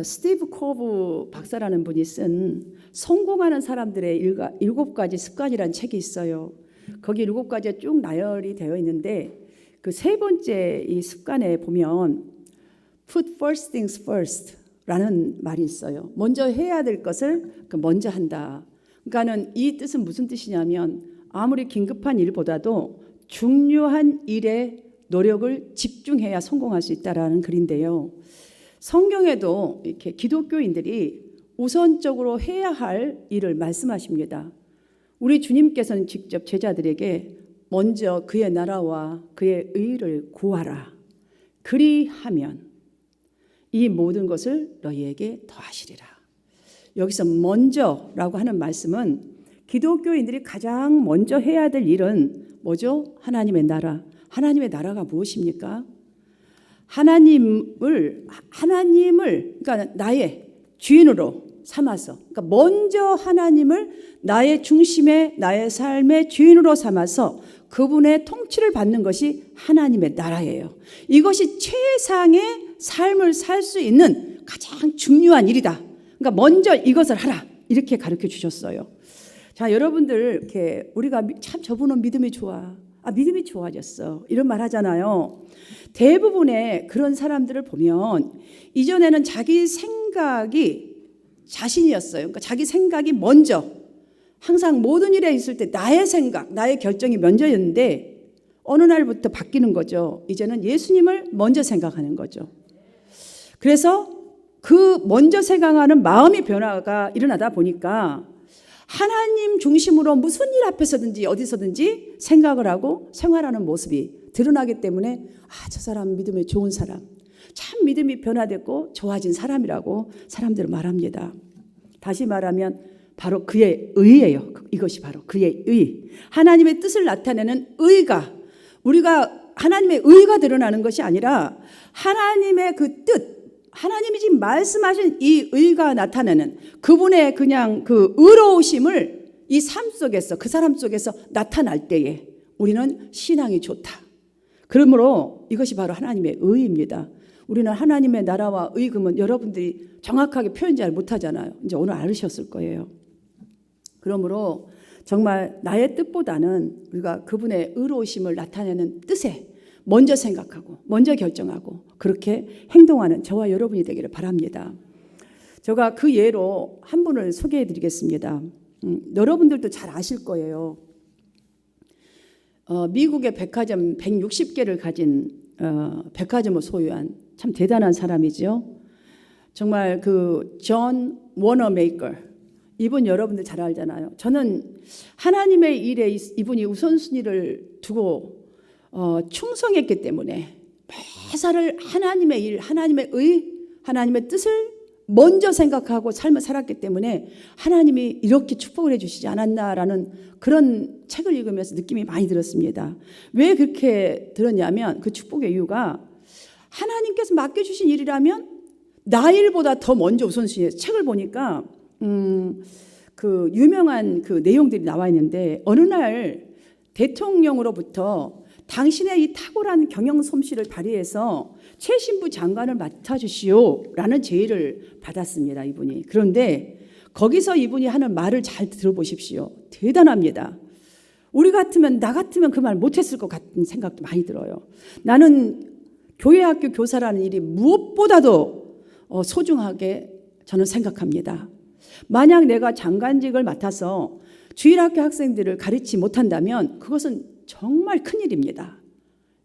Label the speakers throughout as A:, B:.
A: 스티브 코브 박사라는 분이 쓴 성공하는 사람들의 7가지 습관이라는 책이 있어요. 거기 7가지가 쭉 나열이 되어 있는데 그 세 번째 이 습관에 보면 Put first things first 라는 말이 있어요. 먼저 해야 될 것을 먼저 한다. 그러니까는 이 뜻은 무슨 뜻이냐면 아무리 긴급한 일보다도 중요한 일에 노력을 집중해야 성공할 수 있다라는 글인데요. 성경에도 이렇게 기독교인들이 우선적으로 해야 할 일을 말씀하십니다. 우리 주님께서는 직접 제자들에게 먼저 그의 나라와 그의 의를 구하라. 그리하면 이 모든 것을 너희에게 더하시리라. 여기서 먼저라고 하는 말씀은 기독교인들이 가장 먼저 해야 될 일은 뭐죠? 하나님의 나라. 하나님의 나라가 무엇입니까? 하나님을 그러니까 나의 주인으로 삼아서, 그러니까 먼저 하나님을 나의 중심에 나의 삶의 주인으로 삼아서 그분의 통치를 받는 것이 하나님의 나라예요. 이것이 최상의 삶을 살 수 있는 가장 중요한 일이다. 그러니까 먼저 이것을 하라 이렇게 가르쳐 주셨어요. 자, 여러분들 이렇게 우리가 참 저분은 믿음이 좋아. 믿음이 좋아졌어. 이런 말 하잖아요. 대부분의 그런 사람들을 보면 이전에는 자기 생각이 자신이었어요. 그러니까 자기 생각이 먼저, 항상 모든 일에 있을 때 나의 생각, 나의 결정이 먼저였는데 어느 날부터 바뀌는 거죠. 이제는 예수님을 먼저 생각하는 거죠. 그래서 그 먼저 생각하는 마음의 변화가 일어나다 보니까 하나님 중심으로 무슨 일 앞에서든지 어디서든지 생각을 하고 생활하는 모습이 드러나기 때문에 저 사람 믿음이 좋은 사람, 참 믿음이 변화됐고 좋아진 사람이라고 사람들은 말합니다. 다시 말하면 바로 그의 의예요. 이것이 바로 그의 의. 하나님의 뜻을 나타내는 의가, 우리가 하나님의 의가 드러나는 것이 아니라 하나님의 그 뜻, 하나님이 지금 말씀하신 이 의가 나타내는 그분의 그냥 그 의로우심을 이 삶 속에서, 그 사람 속에서 나타날 때에 우리는 신앙이 좋다. 그러므로 이것이 바로 하나님의 의입니다. 우리는 하나님의 나라와 의, 그러면 여러분들이 정확하게 표현 잘 못하잖아요. 이제 오늘 알으셨을 거예요. 그러므로 정말 나의 뜻보다는 우리가 그분의 의로우심을 나타내는 뜻에 먼저 생각하고 먼저 결정하고 그렇게 행동하는 저와 여러분이 되기를 바랍니다. 제가 그 예로 한 분을 소개해 드리겠습니다. 여러분들도 잘 아실 거예요. 미국의 백화점 160개를 가진 백화점을 소유한 참 대단한 사람이죠. 정말 그 존 워너메이커, 이분 여러분들 잘 알잖아요. 저는 하나님의 일에 이분이 우선순위를 두고 충성했기 때문에 매사를 하나님의 일, 하나님의 의, 하나님의 뜻을 먼저 생각하고 삶을 살았기 때문에 하나님이 이렇게 축복을 해주시지 않았나라는 그런 책을 읽으면서 느낌이 많이 들었습니다. 왜 그렇게 들었냐면 그 축복의 이유가 하나님께서 맡겨주신 일이라면 나 일보다 더 먼저 우선순위에, 책을 보니까 그 유명한 그 내용들이 나와 있는데 어느 날 대통령으로부터 당신의 이 탁월한 경영 솜씨를 발휘해서 최신부 장관을 맡아주시오라는 제의를 받았습니다. 이분이. 그런데 거기서 이분이 하는 말을 잘 들어보십시오. 대단합니다. 우리 같으면, 나 같으면 그 말 못했을 것 같은 생각도 많이 들어요. 나는 교회 학교 교사라는 일이 무엇보다도 소중하게 저는 생각합니다. 만약 내가 장관직을 맡아서 주일학교 학생들을 가르치지 못한다면 그것은 정말 큰일입니다.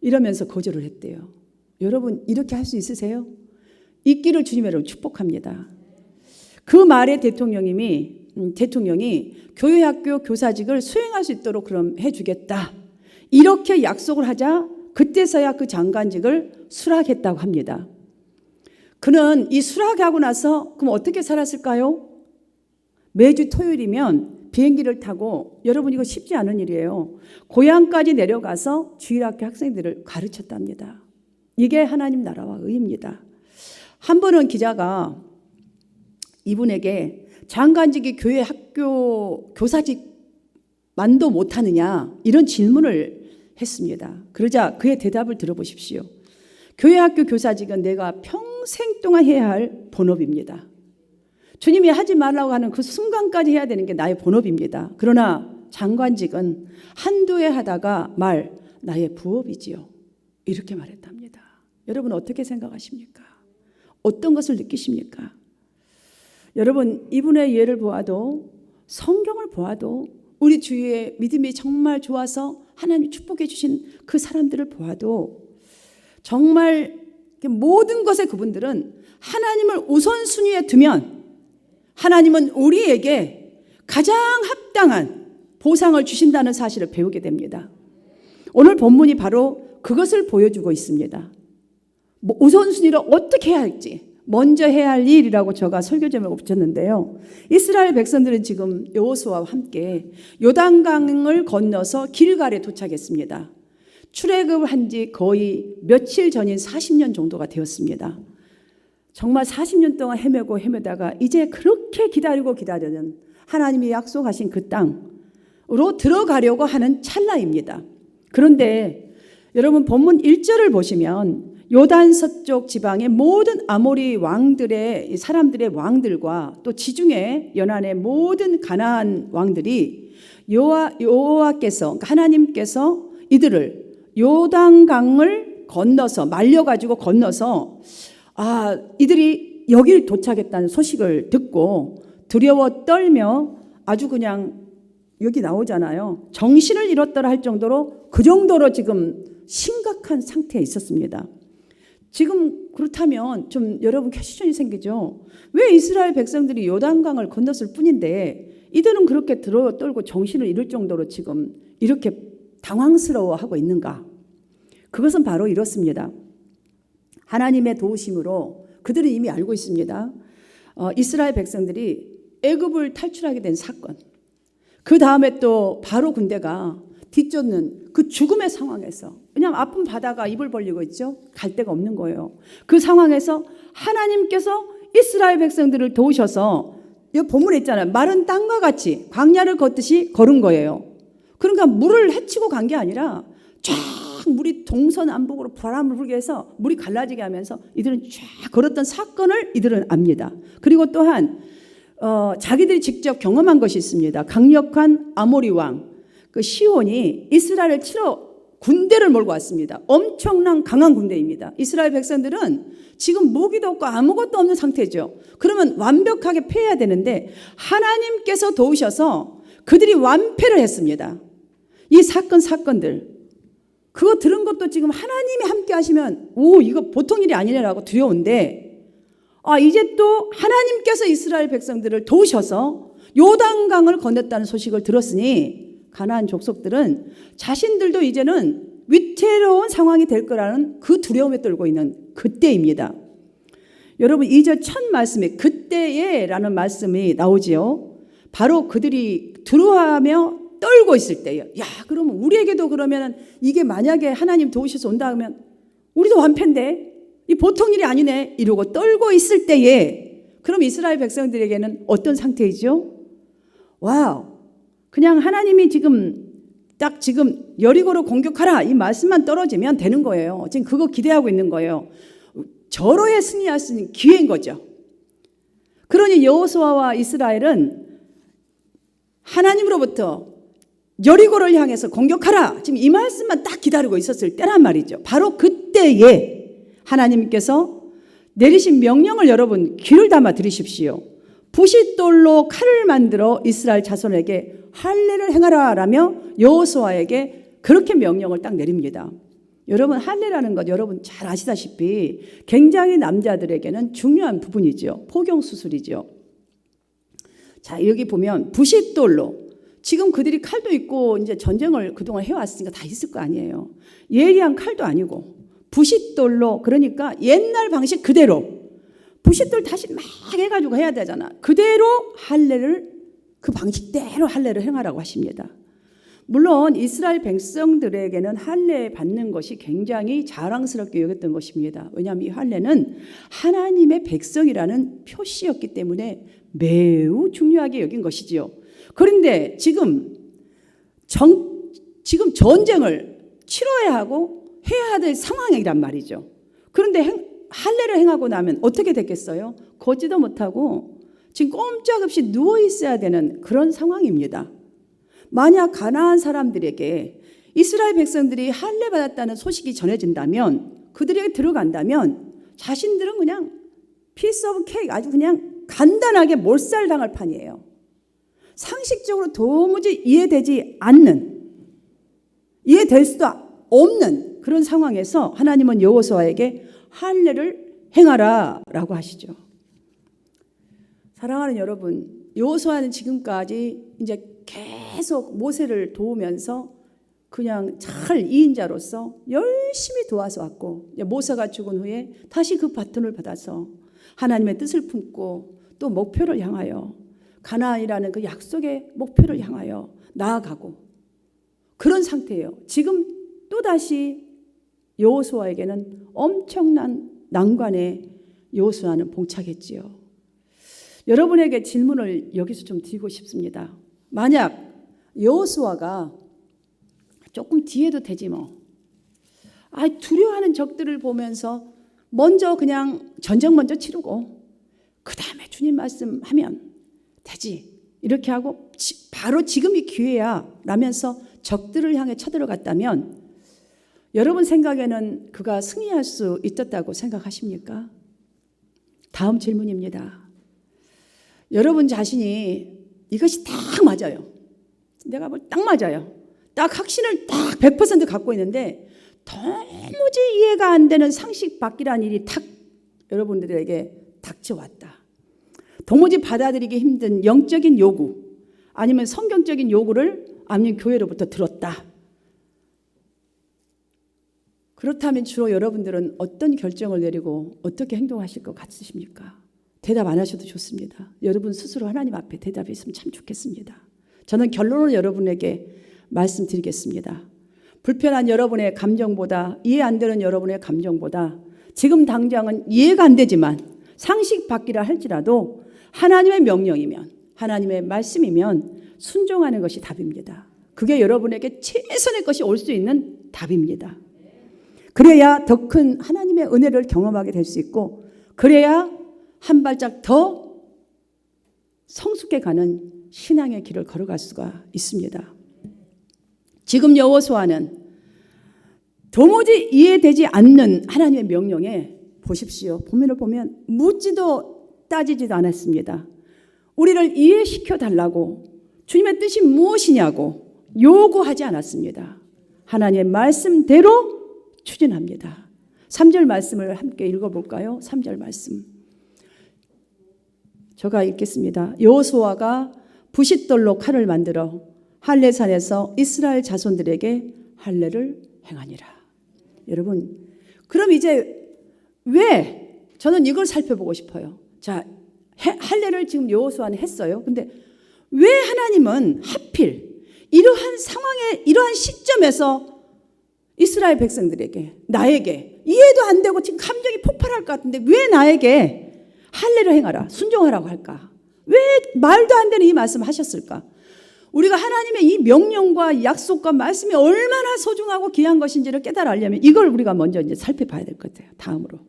A: 이러면서 거절을 했대요. 여러분 이렇게 할 수 있으세요? 있기를 주님으로 축복합니다. 그 말에 대통령이 교회 학교 교사직을 수행할 수 있도록 그럼 해주겠다. 이렇게 약속을 하자 그때서야 그 장관직을 수락했다고 합니다. 그는 이 수락하고 나서 그럼 어떻게 살았을까요? 매주 토요일이면 비행기를 타고, 여러분 이거 쉽지 않은 일이에요. 고향까지 내려가서 주일학교 학생들을 가르쳤답니다. 이게 하나님 나라와 의입니다. 한 번은 기자가 이분에게 장관직이 교회 학교 교사직만도 못하느냐 이런 질문을 했습니다. 그러자 그의 대답을 들어보십시오. 교회 학교 교사직은 내가 평생 평생 동안 해야 할 본업입니다. 주님이 하지 말라고 하는 그 순간까지 해야 되는 게 나의 본업입니다. 그러나 장관직은 한두 해 하다가 나의 부업이지요. 이렇게 말했답니다. 여러분 어떻게 생각하십니까? 어떤 것을 느끼십니까? 여러분 이분의 예를 보아도 성경을 보아도 우리 주위에 믿음이 정말 좋아서 하나님 축복해 주신 그 사람들을 보아도 정말 모든 것에 그분들은 하나님을 우선순위에 두면 하나님은 우리에게 가장 합당한 보상을 주신다는 사실을 배우게 됩니다. 오늘 본문이 바로 그것을 보여주고 있습니다. 우선순위를 어떻게 해야 할지 먼저 해야 할 일이라고 제가 설교 제목을 붙였는데요. 이스라엘 백성들은 지금 여호수아와 함께 요단강을 건너서 길갈에 도착했습니다. 출애굽한 지 거의 며칠 전인 40년 정도가 되었습니다. 정말 40년 동안 헤매다가 이제 그렇게 기다리는 하나님이 약속하신 그 땅으로 들어가려고 하는 찰나입니다. 그런데 여러분 본문 1절을 보시면 요단 서쪽 지방의 모든 아모리 왕들의 사람들의 왕들과 또 지중해 연안의 모든 가나안 왕들이 여호와께서 하나님께서 이들을 요단강을 건너서 말려가지고 건너서 이들이 여기를 도착했다는 소식을 듣고 두려워 떨며 아주 그냥 여기 나오잖아요. 정신을 잃었더라 할 정도로 그 정도로 지금 심각한 상태에 있었습니다. 지금 그렇다면 좀 여러분 퀘스천이 생기죠. 왜 이스라엘 백성들이 요단강을 건넜을 뿐인데 이들은 그렇게 떨고 정신을 잃을 정도로 지금 이렇게 당황스러워하고 있는가? 그것은 바로 이렇습니다. 하나님의 도우심으로 그들은 이미 알고 있습니다. 이스라엘 백성들이 애굽을 탈출하게 된 사건, 그 다음에 또 바로 군대가 뒤쫓는 그 죽음의 상황에서, 왜냐하면 아픈 바다가 입을 벌리고 있죠. 갈 데가 없는 거예요. 그 상황에서 하나님께서 이스라엘 백성들을 도우셔서 여기 본문에 있잖아요. 마른 땅과 같이 광야를 걷듯이 걸은 거예요. 그러니까 물을 헤치고 간 게 아니라 쫙 물이 동서남북으로 바람을 불게 해서 물이 갈라지게 하면서 이들은 쫙 걸었던 사건을 이들은 압니다. 그리고 또한 자기들이 직접 경험한 것이 있습니다. 강력한 아모리 왕 그 시온이 이스라엘을 치러 군대를 몰고 왔습니다. 엄청난 강한 군대입니다. 이스라엘 백성들은 지금 무기도 없고 아무것도 없는 상태죠. 그러면 완벽하게 패해야 되는데 하나님께서 도우셔서 그들이 완패를 했습니다. 이 사건들 그거 들은 것도 지금 하나님이 함께 하시면 이거 보통 일이 아니라고 두려운데 이제 또 하나님께서 이스라엘 백성들을 도우셔서 요단강을 건넜다는 소식을 들었으니 가나안 족속들은 자신들도 이제는 위태로운 상황이 될 거라는 그 두려움에 떨고 있는 그때입니다. 여러분 2절 첫 말씀에 그때에 라는 말씀이 나오지요. 바로 그들이 두려워하며 떨고 있을 때예요. 그러면 우리에게도 그러면 이게 만약에 하나님 도우셔서 온다 하면 우리도 완패인데 이 보통 일이 아니네 이러고 떨고 있을 때에 그럼 이스라엘 백성들에게는 어떤 상태이죠? 그냥 하나님이 지금 여리고를 공격하라 이 말씀만 떨어지면 되는 거예요. 지금 그거 기대하고 있는 거예요. 절호의 승리할 수 있는 기회인 거죠. 그러니 여호수아와 이스라엘은 하나님으로부터 여리고를 향해서 공격하라 지금 이 말씀만 딱 기다리고 있었을 때란 말이죠. 바로 그때에 하나님께서 내리신 명령을 여러분 귀를 담아 들으십시오. 부싯돌로 칼을 만들어 이스라엘 자손에게 할례를 행하라 라며 여호수아에게 그렇게 명령을 딱 내립니다. 여러분 할례라는 것 여러분 잘 아시다시피 굉장히 남자들에게는 중요한 부분이죠. 포경수술이죠. 자 여기 보면 부싯돌로 지금 그들이 칼도 있고 이제 전쟁을 그동안 해왔으니까 다 있을 거 아니에요. 예리한 칼도 아니고 부싯돌로 그러니까 옛날 방식 그대로 부싯돌 다시 막 해가지고 해야 되잖아. 그대로 할례를 그 방식대로 할례를 행하라고 하십니다. 물론 이스라엘 백성들에게는 할례 받는 것이 굉장히 자랑스럽게 여겼던 것입니다. 왜냐하면 이 할례는 하나님의 백성이라는 표시였기 때문에 매우 중요하게 여긴 것이지요. 그런데 지금 전쟁을 치러야 하고 해야 될 상황이란 말이죠. 그런데 할례를 행하고 나면 어떻게 됐겠어요? 걷지도 못하고 지금 꼼짝없이 누워 있어야 되는 그런 상황입니다. 만약 가나안 사람들에게 이스라엘 백성들이 할례 받았다는 소식이 전해진다면, 그들에게 들어간다면 자신들은 그냥 피스 오브 케이크, 아주 그냥 간단하게 몰살당할 판이에요. 상식적으로 도무지 이해되지 않는, 이해될 수도 없는 그런 상황에서 하나님은 여호수아에게 할례를 행하라 라고 하시죠. 사랑하는 여러분, 여호수아는 지금까지 이제 계속 모세를 도우면서 그냥 잘 이인자로서 열심히 도와서 왔고, 모세가 죽은 후에 다시 그 바톤을 받아서 하나님의 뜻을 품고 또 목표를 향하여, 가나안이라는 그 약속의 목표를 향하여 나아가고 그런 상태예요. 지금 또다시 여호수아에게는 엄청난 난관에 여호수아는 봉착했지요. 여러분에게 질문을 여기서 좀 드리고 싶습니다. 만약 여호수아가 조금 뒤에도 되지 뭐, 두려워하는 적들을 보면서 먼저 그냥 전쟁 먼저 치르고 그 다음에 주님 말씀하면 되지, 이렇게 하고 바로 지금이 기회야 라면서 적들을 향해 쳐들어갔다면 여러분 생각에는 그가 승리할 수 있었다고 생각하십니까? 다음 질문입니다. 여러분 자신이 이것이 딱 맞아요. 내가 딱 맞아요. 딱 확신을 딱 100% 갖고 있는데 도무지 이해가 안 되는 상식 밖이라는 일이 탁 여러분들에게 닥쳐왔다. 도무지 받아들이기 힘든 영적인 요구, 아니면 성경적인 요구를 아니면 교회로부터 들었다. 그렇다면 주로 여러분들은 어떤 결정을 내리고 어떻게 행동하실 것 같으십니까? 대답 안 하셔도 좋습니다. 여러분 스스로 하나님 앞에 대답했으면 참 좋겠습니다. 저는 결론을 여러분에게 말씀드리겠습니다. 불편한 여러분의 감정보다, 이해 안 되는 여러분의 감정보다, 지금 당장은 이해가 안 되지만 상식 밖이라 할지라도 하나님의 명령이면, 하나님의 말씀이면 순종하는 것이 답입니다. 그게 여러분에게 최선의 것이 올 수 있는 답입니다. 그래야 더 큰 하나님의 은혜를 경험하게 될 수 있고, 그래야 한 발짝 더 성숙해 가는 신앙의 길을 걸어갈 수가 있습니다. 지금 여호수아는 도무지 이해되지 않는 하나님의 명령에 보십시오. 본문을 보면 묻지도 따지지도 않았습니다. 우리를 이해시켜 달라고, 주님의 뜻이 무엇이냐고 요구하지 않았습니다. 하나님의 말씀대로 추진합니다. 3절 말씀을 함께 읽어볼까요? 3절 말씀. 제가 읽겠습니다. 여호수아가 부싯돌로 칼을 만들어 할례산에서 이스라엘 자손들에게 할례를 행하니라. 여러분, 그럼 이제 왜, 저는 이걸 살펴보고 싶어요. 자, 할례를 지금 여호수아는 했어요. 근데 왜 하나님은 하필 이러한 상황에, 이러한 시점에서 이스라엘 백성들에게, 나에게 이해도 안 되고 지금 감정이 폭발할 것 같은데 왜 나에게 할례를 행하라, 순종하라고 할까? 왜 말도 안 되는 이 말씀을 하셨을까? 우리가 하나님의 이 명령과 약속과 말씀이 얼마나 소중하고 귀한 것인지를 깨달으려면 이걸 우리가 먼저 이제 살펴봐야 될 것 같아요. 다음으로.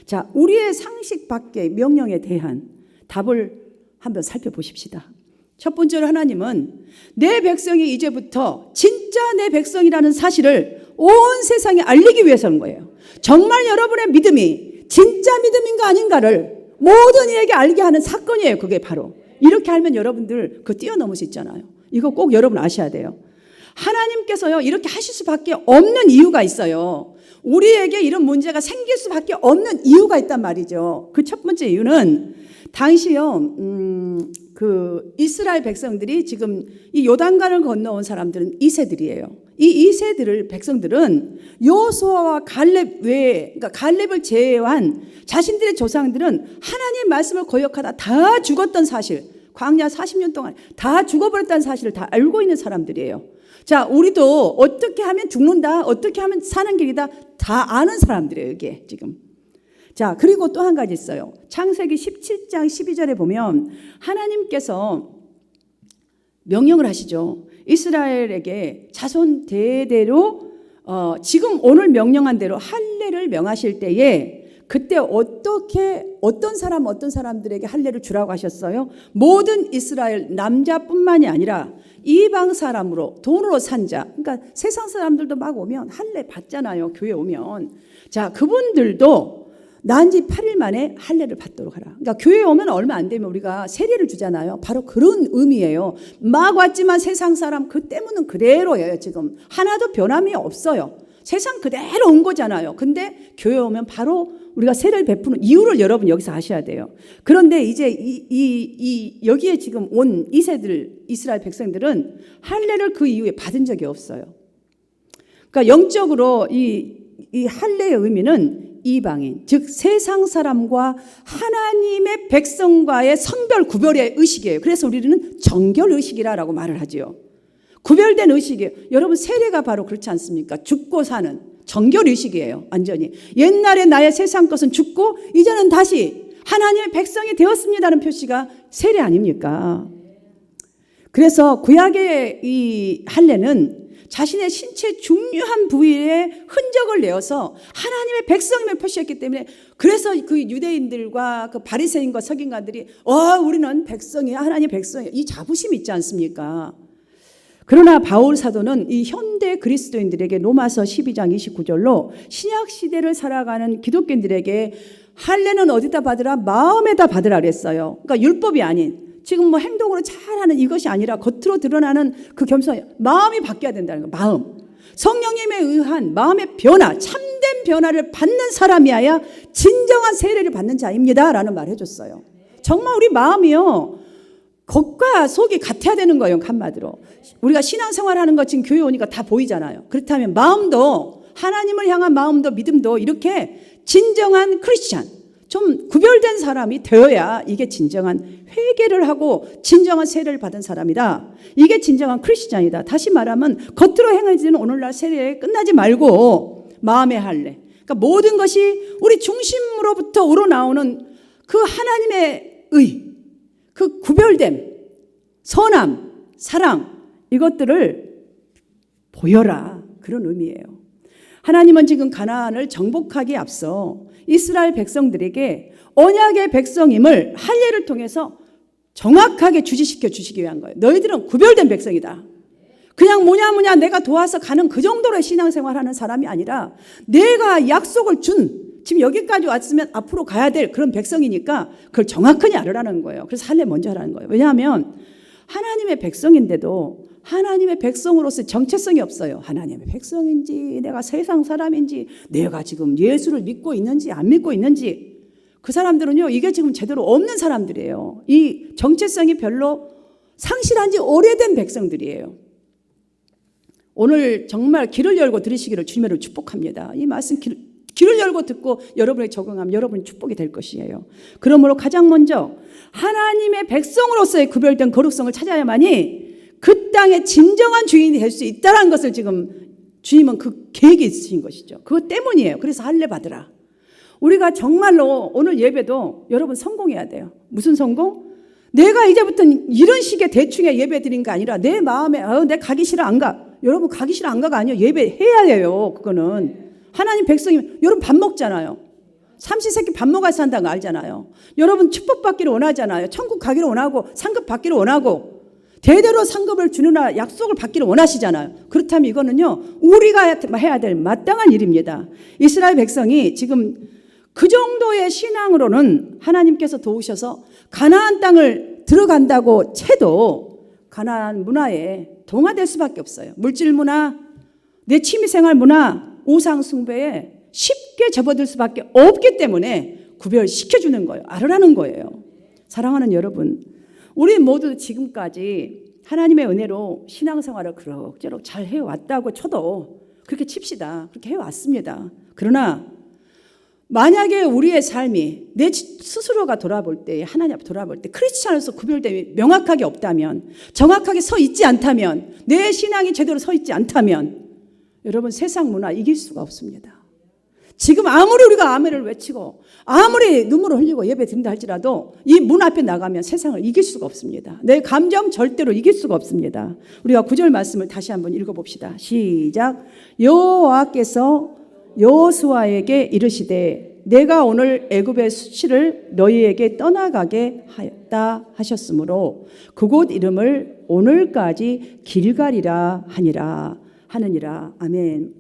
A: 자, 우리의 상식 밖의 명령에 대한 답을 한번 살펴보십시다. 첫 번째로 하나님은 내 백성이 이제부터 진짜 내 백성이라는 사실을 온 세상에 알리기 위해서인 거예요. 정말 여러분의 믿음이 진짜 믿음인가 아닌가를 모든 이에게 알게 하는 사건이에요. 그게 바로. 이렇게 알면 여러분들 그거 뛰어넘을 수 있잖아요. 이거 꼭 여러분 아셔야 돼요. 하나님께서요, 이렇게 하실 수밖에 없는 이유가 있어요. 우리에게 이런 문제가 생길 수밖에 없는 이유가 있단 말이죠. 그 첫 번째 이유는 당시요, 그 이스라엘 백성들이 지금 이 요단강을 건너온 사람들은 2세들이에요. 이 2세들을 백성들은 여호수아와 갈렙 외에, 그러니까 갈렙을 제외한 자신들의 조상들은 하나님의 말씀을 거역하다 다 죽었던 사실, 광야 40년 동안 다 죽어버렸다는 사실을 다 알고 있는 사람들이에요. 자, 우리도 어떻게 하면 죽는다, 어떻게 하면 사는 길이다 다 아는 사람들이에요, 이게 지금. 자, 그리고 또 한 가지 있어요. 창세기 17장 12절에 보면 하나님께서 명령을 하시죠. 이스라엘에게 자손 대대로 지금 오늘 명령한 대로 할례를 명하실 때에 그때 어떤 사람들에게 할례를 주라고 하셨어요? 모든 이스라엘 남자뿐만이 아니라 이방 사람으로 돈으로 산 자, 그러니까 세상 사람들도 막 오면 할례 받잖아요. 교회 오면. 자, 그분들도 난지 8일 만에 할례를 받도록 하라. 그러니까 교회에 오면 얼마 안 되면 우리가 세례를 주잖아요. 바로 그런 의미예요. 막 왔지만 세상 사람 그 때문은 그대로예요. 지금 하나도 변함이 없어요. 세상 그대로 온 거잖아요. 근데 교회 오면 바로 우리가 세례를 베푸는 이유를 여러분 여기서 아셔야 돼요. 그런데 이제 여기에 지금 온 이세들 이스라엘 백성들은 할례를 그 이후에 받은 적이 없어요. 그러니까 영적으로 이 할례의 의미는 이방인, 즉 세상 사람과 하나님의 백성과의 성별 구별의 의식이에요. 그래서 우리는 정결 의식이라고 말을 하지요. 구별된 의식이에요. 여러분 세례가 바로 그렇지 않습니까? 죽고 사는 정결 의식이에요. 완전히. 옛날에 나의 세상 것은 죽고 이제는 다시 하나님의 백성이 되었습니다는 표시가 세례 아닙니까? 그래서 구약의 이 할례는 자신의 신체 중요한 부위에 흔적을 내어서 하나님의 백성임을 표시했기 때문에 그래서 그 유대인들과 그 바리새인과 서기관들이 우리는 백성이야, 하나님의 백성이야, 이 자부심이 있지 않습니까? 그러나 바울 사도는 이 현대 그리스도인들에게 로마서 12장 29절로 신약 시대를 살아가는 기독교인들에게 할례는 어디다 받으라? 마음에다 받으라 그랬어요. 그러니까 율법이 아닌 지금 뭐 행동으로 잘하는 이것이 아니라 겉으로 드러나는 그 겸손, 마음이 바뀌어야 된다는 거예요. 마음. 성령님에 의한 마음의 변화, 참된 변화를 받는 사람이어야 진정한 세례를 받는 자입니다 라는 말을 해줬어요. 정말 우리 마음이요, 겉과 속이 같아야 되는 거예요. 한마디로 우리가 신앙생활하는 거 지금 교회 오니까 다 보이잖아요. 그렇다면 마음도, 하나님을 향한 마음도 믿음도 이렇게 진정한 크리스찬, 좀 구별된 사람이 되어야 이게 진정한 회개를 하고 진정한 세례를 받은 사람이다. 이게 진정한 크리스찬이다. 다시 말하면 겉으로 행해지는 오늘날 세례에 끝나지 말고 마음의 할례, 그러니까 모든 것이 우리 중심으로부터 우러나오는 그 하나님의 그 구별됨, 선함, 사랑, 이것들을 보여라. 그런 의미예요. 하나님은 지금 가나안을 정복하기에 앞서 이스라엘 백성들에게 언약의 백성임을 할례를 통해서 정확하게 주지시켜 주시기 위한 거예요. 너희들은 구별된 백성이다. 그냥 뭐냐 내가 도와서 가는 그 정도로 신앙생활하는 사람이 아니라 내가 약속을 준, 지금 여기까지 왔으면 앞으로 가야 될 그런 백성이니까 그걸 정확하게 알으라는 거예요. 그래서 할례 먼저 하라는 거예요. 왜냐하면 하나님의 백성인데도 하나님의 백성으로서 정체성이 없어요. 하나님의 백성인지 내가 세상 사람인지 내가 지금 예수를 믿고 있는지 안 믿고 있는지, 그 사람들은요 이게 지금 제대로 없는 사람들이에요. 이 정체성이 별로 상실한 지 오래된 백성들이에요. 오늘 정말 귀를 열고 들으시기를 주님으로 축복합니다. 이 말씀 귀를 열고 듣고 여러분이 적용하면 여러분이 축복이 될 것이에요. 그러므로 가장 먼저 하나님의 백성으로서의 구별된 거룩성을 찾아야만이 그 땅의 진정한 주인이 될 수 있다는 것을 지금 주님은 그 계획이 있으신 것이죠. 그것 때문이에요. 그래서 할례 받으라. 우리가 정말로 오늘 예배도 여러분 성공해야 돼요. 무슨 성공? 내가 이제부터 이런 식의 대충의 예배 드린 게 아니라 내 마음에 내 가기 싫어 안 가. 여러분 가기 싫어 안 가가 아니에요. 예배해야 해요. 그거는 하나님 백성이면 여러분 밥 먹잖아요. 삼시세끼 밥 먹어야 산다는 거 알잖아요. 여러분 축복받기를 원하잖아요. 천국 가기를 원하고 상급 받기를 원하고 대대로 상급을 주느라 약속을 받기를 원하시잖아요. 그렇다면 이거는요 우리가 해야 될 마땅한 일입니다. 이스라엘 백성이 지금 그 정도의 신앙으로는 하나님께서 도우셔서 가나안 땅을 들어간다고 해도 가나안 문화에 동화될 수밖에 없어요. 물질 문화, 내 취미생활 문화, 우상 숭배에 쉽게 접어들 수밖에 없기 때문에 구별시켜주는 거예요. 알으라는 거예요. 사랑하는 여러분, 우리 모두 지금까지 하나님의 은혜로 신앙생활을 그럭저럭 잘 해왔다고 쳐도 그렇게 칩시다. 그렇게 해왔습니다. 그러나 만약에 우리의 삶이 내 스스로가 돌아볼 때, 하나님 앞에 돌아볼 때 크리스찬으로서 구별됨이 명확하게 없다면, 정확하게 서 있지 않다면, 내 신앙이 제대로 서 있지 않다면 여러분 세상 문화 이길 수가 없습니다. 지금 아무리 우리가 아멘을 외치고 아무리 눈물을 흘리고 예배 드린다 할지라도 이 문 앞에 나가면 세상을 이길 수가 없습니다. 내 감정 절대로 이길 수가 없습니다. 우리가 9절 말씀을 다시 한번 읽어봅시다. 시작. 여호와께서 여호수아에게 이르시되 내가 오늘 애굽의 수치를 너희에게 떠나가게 하였다 하셨으므로 그곳 이름을 오늘까지 길갈이라 하느니라. 아멘.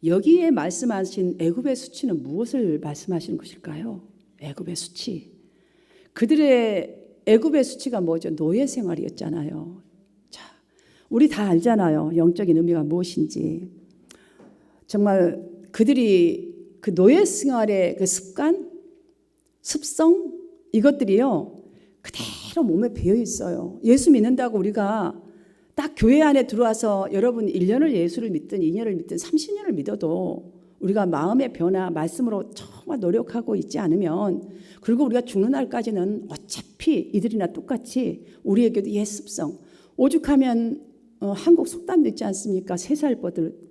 A: 여기에 말씀하신 애굽의 수치는 무엇을 말씀하시는 것일까요? 애굽의 수치. 그들의 애굽의 수치가 뭐죠? 노예 생활이었잖아요. 자, 우리 다 알잖아요. 영적인 의미가 무엇인지. 정말 그들이 그 노예 생활의 그 습관, 습성 이것들이요 그대로 몸에 배어 있어요. 예수 믿는다고 우리가 딱 교회 안에 들어와서 여러분 1년을 예수를 믿든 2년을 믿든 30년을 믿어도 우리가 마음의 변화, 말씀으로 정말 노력하고 있지 않으면 그리고 우리가 죽는 날까지는 어차피 이들이나 똑같이 우리에게도 옛 습성, 오죽하면 한국 속담도 있지 않습니까? 3살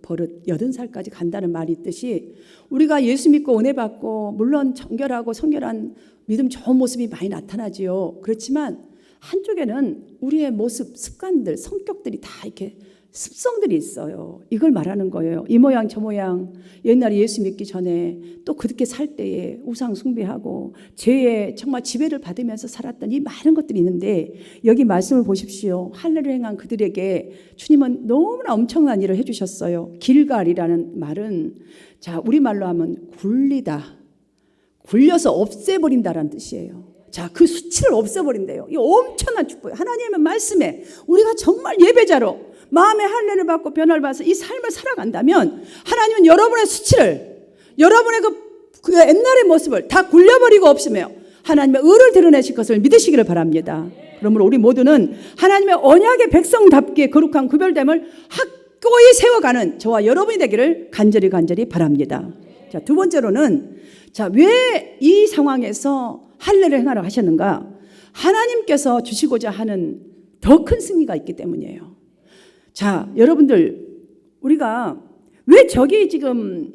A: 버릇 80살까지 간다는 말이 있듯이 우리가 예수 믿고 은혜 받고 물론 정결하고 성결한 믿음 좋은 모습이 많이 나타나지요. 그렇지만 한쪽에는 우리의 모습, 습관들, 성격들이 다 이렇게 습성들이 있어요. 이걸 말하는 거예요. 이 모양 저 모양. 옛날에 예수 믿기 전에 또 그렇게 살 때에 우상 숭배하고 죄에 정말 지배를 받으면서 살았던 이 많은 것들이 있는데 여기 말씀을 보십시오. 할례를 행한 그들에게 주님은 너무나 엄청난 일을 해주셨어요. 길갈이라는 말은 자 우리말로 하면 굴리다, 굴려서 없애버린다라는 뜻이에요. 자, 그 수치를 없애버린대요. 이 엄청난 축복이에요. 하나님의 말씀에 우리가 정말 예배자로 마음의 할례를 받고 변화를 받아서 이 삶을 살아간다면 하나님은 여러분의 수치를 여러분의 그 옛날의 모습을 다 굴려버리고 없으며 하나님의 의를 드러내실 것을 믿으시기를 바랍니다. 그러므로 우리 모두는 하나님의 언약의 백성답게 거룩한 구별됨을 확고히 세워가는 저와 여러분이 되기를 간절히 바랍니다. 자, 두 번째로는 자, 왜 이 상황에서 할례를 행하러 하셨는가? 하나님께서 주시고자 하는 더 큰 승리가 있기 때문이에요. 자, 여러분들 우리가 왜 저기 지금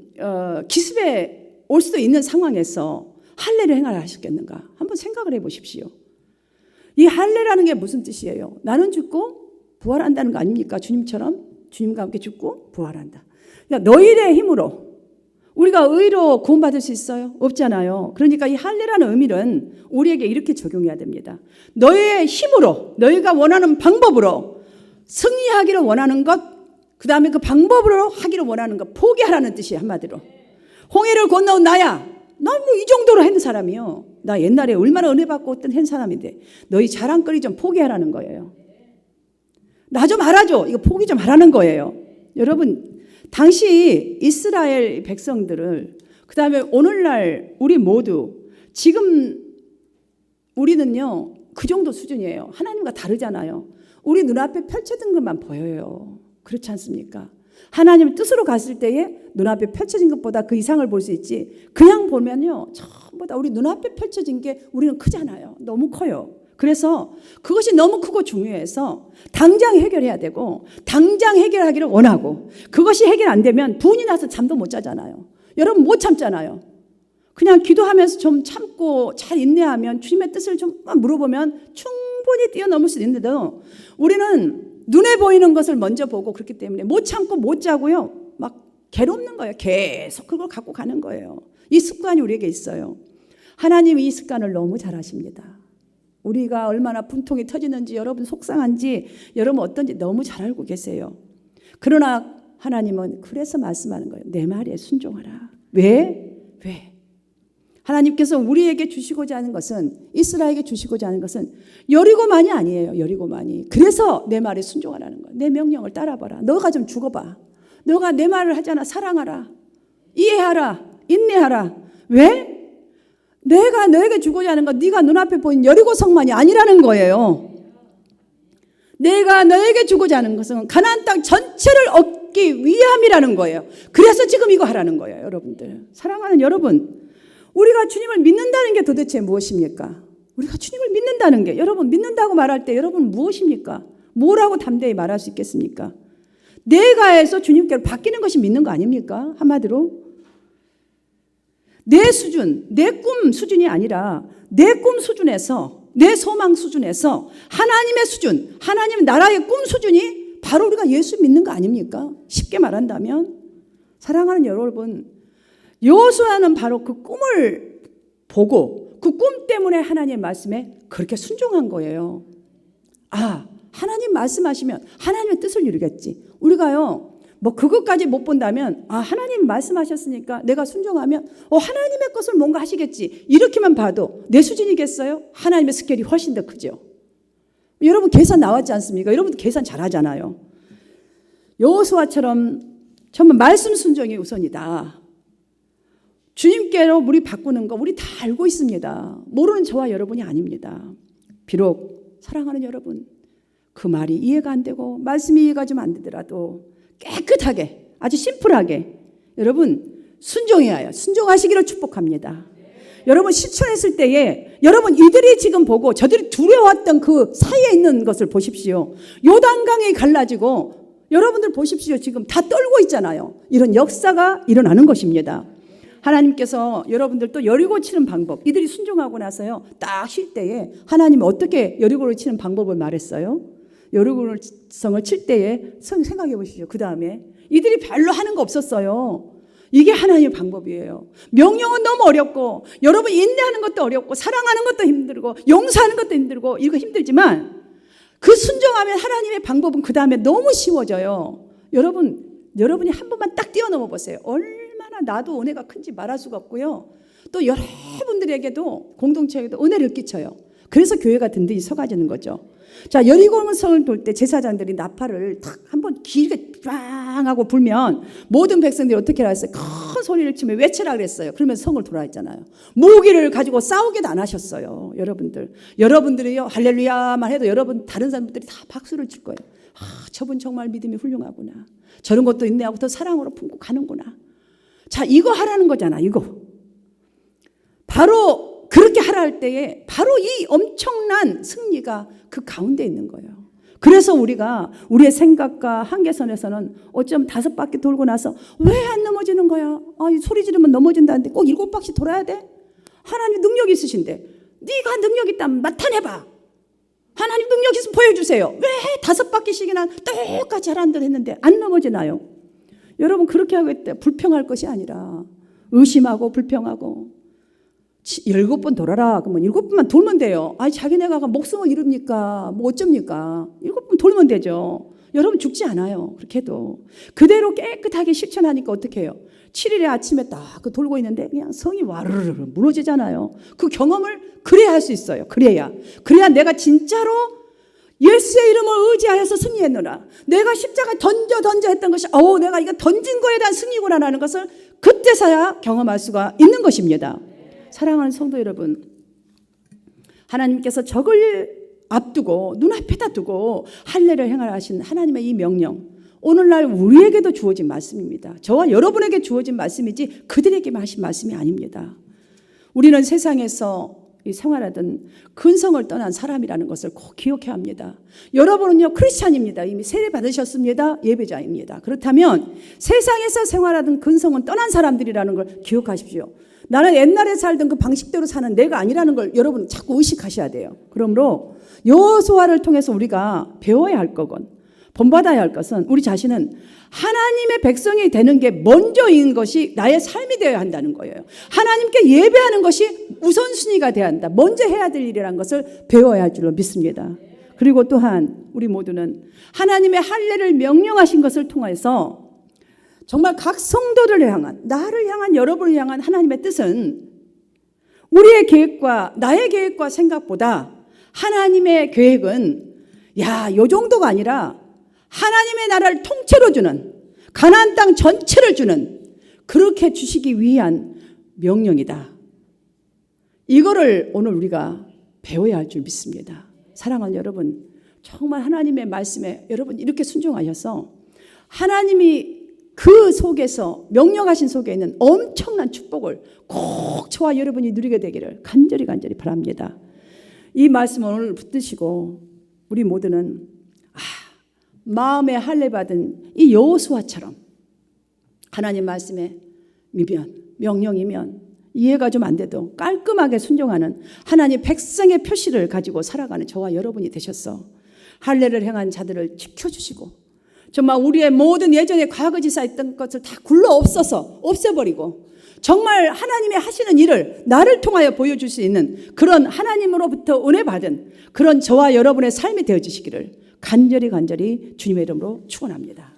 A: 기습에 올 수도 있는 상황에서 할례를 행하러 하셨겠는가? 한번 생각을 해보십시오. 이 할례라는 게 무슨 뜻이에요? 나는 죽고 부활한다는 거 아닙니까? 주님처럼 주님과 함께 죽고 부활한다. 그러니까 너희의 힘으로 우리가 의로 구원받을 수 있어요? 없잖아요. 그러니까 이 할례라는 의미는 우리에게 이렇게 적용해야 됩니다. 너의 힘으로, 너희가 원하는 방법으로 승리하기를 원하는 것, 그 다음에 그 방법으로 하기를 원하는 것 포기하라는 뜻이에요. 한마디로. 홍해를 건너온 나야. 난 뭐 이 정도로 한 사람이요. 나 옛날에 얼마나 은혜 받고 어떤 한 사람인데 너희 자랑거리 좀 포기하라는 거예요. 나 좀 알아줘. 이거 포기 좀 하라는 거예요. 여러분 당시 이스라엘 백성들을 그 다음에 오늘날 우리 모두 지금 우리는요 그 정도 수준이에요. 하나님과 다르잖아요. 우리 눈앞에 펼쳐진 것만 보여요. 그렇지 않습니까? 하나님의 뜻으로 갔을 때에 눈앞에 펼쳐진 것보다 그 이상을 볼 수 있지 그냥 보면요 전부 다 우리 눈앞에 펼쳐진 게 우리는 크잖아요. 너무 커요. 그래서 그것이 너무 크고 중요해서 당장 해결해야 되고 당장 해결하기를 원하고 그것이 해결 안 되면 분이 나서 잠도 못 자잖아요. 여러분 못 참잖아요. 그냥 기도하면서 좀 참고 잘 인내하면 주님의 뜻을 좀 물어보면 충분히 뛰어넘을 수 있는데도 우리는 눈에 보이는 것을 먼저 보고 그렇기 때문에 못 참고 못 자고요. 막 괴롭는 거예요. 계속 그걸 갖고 가는 거예요. 이 습관이 우리에게 있어요. 하나님이 이 습관을 너무 잘 아십니다. 우리가 얼마나 분통이 터지는지 여러분 속상한지 여러분 어떤지 너무 잘 알고 계세요. 그러나 하나님은 그래서 말씀하는 거예요. 내 말에 순종하라. 왜? 하나님께서 우리에게 주시고자 하는 것은 이스라엘에게 주시고자 하는 것은 여리고만이 아니에요. 여리고만이. 그래서 내 말에 순종하라는 거예요. 내 명령을 따라봐라. 너가 좀 죽어봐. 너가 내 말을 하잖아. 사랑하라. 이해하라. 인내하라. 왜? 내가 너에게 주고자 하는 건 네가 눈앞에 보인 여리고 성만이 아니라는 거예요. 내가 너에게 주고자 하는 것은 가나안 땅 전체를 얻기 위함이라는 거예요. 그래서 지금 이거 하라는 거예요. 여러분들. 사랑하는 여러분. 우리가 주님을 믿는다는 게 도대체 무엇입니까? 우리가 주님을 믿는다는 게 여러분 믿는다고 말할 때 여러분 무엇입니까? 뭐라고 담대히 말할 수 있겠습니까? 내가에서 주님께로 바뀌는 것이 믿는 거 아닙니까? 한마디로 내 수준, 내 꿈 수준이 아니라 내 꿈 수준에서 내 소망 수준에서 하나님의 수준, 하나님 나라의 꿈 수준이 바로 우리가 예수 믿는 거 아닙니까? 쉽게 말한다면 사랑하는 여러분 여호수아는 바로 그 꿈을 보고 그 꿈 때문에 하나님의 말씀에 그렇게 순종한 거예요. 아, 하나님 말씀하시면 하나님의 뜻을 이루겠지. 우리가요, 뭐 그것까지 못 본다면 하나님 말씀하셨으니까 내가 순종하면 하나님의 것을 뭔가 하시겠지. 이렇게만 봐도 내 수준이겠어요? 하나님의 스케일이 훨씬 더 크죠. 여러분 계산 나왔지 않습니까? 여러분 계산 잘하잖아요. 여호수아처럼 정말 말씀 순종이 우선이다. 주님께로 우리 바꾸는 거 우리 다 알고 있습니다. 모르는 저와 여러분이 아닙니다. 비록 사랑하는 여러분, 그 말이 이해가 안 되고 말씀이 이해가 좀 안 되더라도 깨끗하게, 아주 심플하게 여러분 순종해야 해요. 순종하시기를 축복합니다. 여러분 실천했을 때에 여러분 이들이 지금 보고 저들이 두려웠던 그 사이에 있는 것을 보십시오. 요단강이 갈라지고 여러분들 보십시오. 지금 다 떨고 있잖아요. 이런 역사가 일어나는 것입니다. 하나님께서 여러분들 또 여리고 치는 방법, 이들이 순종하고 나서요 딱 쉴 때에 하나님이 어떻게 여리고를 치는 방법을 말했어요? 여리고성을 칠 때에 생각해 보십시오. 그 다음에 이들이 별로 하는 거 없었어요. 이게 하나님의 방법이에요. 명령은 너무 어렵고 여러분 인내하는 것도 어렵고 사랑하는 것도 힘들고 용서하는 것도 힘들고 이거 힘들지만 그 순종하면 하나님의 방법은 그 다음에 너무 쉬워져요. 여러분이 한 번만 딱 뛰어넘어 보세요. 얼마나 나도 은혜가 큰지 말할 수가 없고요. 또 여러분들에게도 공동체에게도 은혜를 끼쳐요. 그래서 교회가 든든히 서가지는 거죠. 자, 여리고성을 돌 때 제사장들이 나팔을 탁 한번 길게 빵 하고 불면 모든 백성들이 어떻게 했어요? 큰 소리를 치며 외치라 그랬어요. 그러면 성을 돌아했잖아요. 무기를 가지고 싸우기도 안 하셨어요. 여러분들이요 할렐루야만 해도 여러분 다른 사람들이 다 박수를 칠 거예요. 저분 정말 믿음이 훌륭하구나. 저런 것도 인내하고 더 사랑으로 품고 가는구나. 자, 이거 하라는 거잖아. 이거 바로 그렇게 하라 할 때에 바로 이 엄청난 승리가 그 가운데 있는 거예요. 그래서 우리가 우리의 생각과 한계선에서는 어쩜 5바퀴 돌고 나서 왜 안 넘어지는 거야? 소리 지르면 넘어진다는데 꼭 7바퀴 돌아야 돼? 하나님 능력이 있으신데 네가 능력 있다면 나타내봐. 하나님 능력 있으면 보여주세요. 왜 5바퀴씩이나 똑같이 하라는 대로 했는데 안 넘어지나요? 여러분 그렇게 하겠다. 불평할 것이 아니라 의심하고 불평하고 7번 돌아라. 그러면 7번만 돌면 돼요. 자기네가 목숨을 잃습니까? 뭐 어쩝니까? 7번 돌면 되죠. 여러분 죽지 않아요. 그렇게 해도. 그대로 깨끗하게 실천하니까 어떻게 해요? 7일에 아침에 딱 돌고 있는데 그냥 성이 와르르 무너지잖아요. 그 경험을 그래야 할 수 있어요. 그래야 내가 진짜로 예수의 이름을 의지하여서 승리했노라. 내가 십자가 던져 했던 것이 내가 이거 던진 거에 대한 승리구나라는 것을 그때서야 경험할 수가 있는 것입니다. 사랑하는 성도 여러분, 하나님께서 적을 앞두고 눈앞에다 두고 할례를 행하라 하신 하나님의 이 명령, 오늘날 우리에게도 주어진 말씀입니다. 저와 여러분에게 주어진 말씀이지 그들에게만 하신 말씀이 아닙니다. 우리는 세상에서 생활하던 근성을 떠난 사람이라는 것을 꼭 기억해야 합니다. 여러분은요 크리스찬입니다. 이미 세례 받으셨습니다. 예배자입니다. 그렇다면 세상에서 생활하던 근성은 떠난 사람들이라는 걸 기억하십시오. 나는 옛날에 살던 그 방식대로 사는 내가 아니라는 걸 여러분 자꾸 의식하셔야 돼요. 그러므로 여호수아를 통해서 우리가 배워야 할 거건 본받아야 할 것은 우리 자신은 하나님의 백성이 되는 게 먼저인 것이 나의 삶이 되어야 한다는 거예요. 하나님께 예배하는 것이 우선순위가 되어야 한다. 먼저 해야 될 일이라는 것을 배워야 할 줄로 믿습니다. 그리고 또한 우리 모두는 하나님의 할례를 명령하신 것을 통해서 정말 각 성도들을 향한, 나를 향한, 여러분을 향한 하나님의 뜻은 우리의 계획과 나의 계획과 생각보다 하나님의 계획은 요 정도가 아니라 하나님의 나라를 통째로 주는, 가나안 땅 전체를 주는, 그렇게 주시기 위한 명령이다. 이거를 오늘 우리가 배워야 할 줄 믿습니다. 사랑하는 여러분, 정말 하나님의 말씀에 여러분 이렇게 순종하셔서 하나님이 그 속에서 명령하신 속에 있는 엄청난 축복을 꼭 저와 여러분이 누리게 되기를 간절히 바랍니다. 이 말씀을 오늘 붙드시고 우리 모두는 마음에 할례 받은 이 여호수아처럼 하나님 말씀에 명령이면 이해가 좀 안 돼도 깔끔하게 순종하는 하나님 백성의 표시를 가지고 살아가는 저와 여러분이 되셔서 할례를 행한 자들을 지켜주시고 정말 우리의 모든 예전에 과거지 쌓였던 것을 다 굴러 없애버리고 정말 하나님의 하시는 일을 나를 통하여 보여줄 수 있는 그런 하나님으로부터 은혜 받은 그런 저와 여러분의 삶이 되어지시기를 간절히 주님의 이름으로 축원합니다.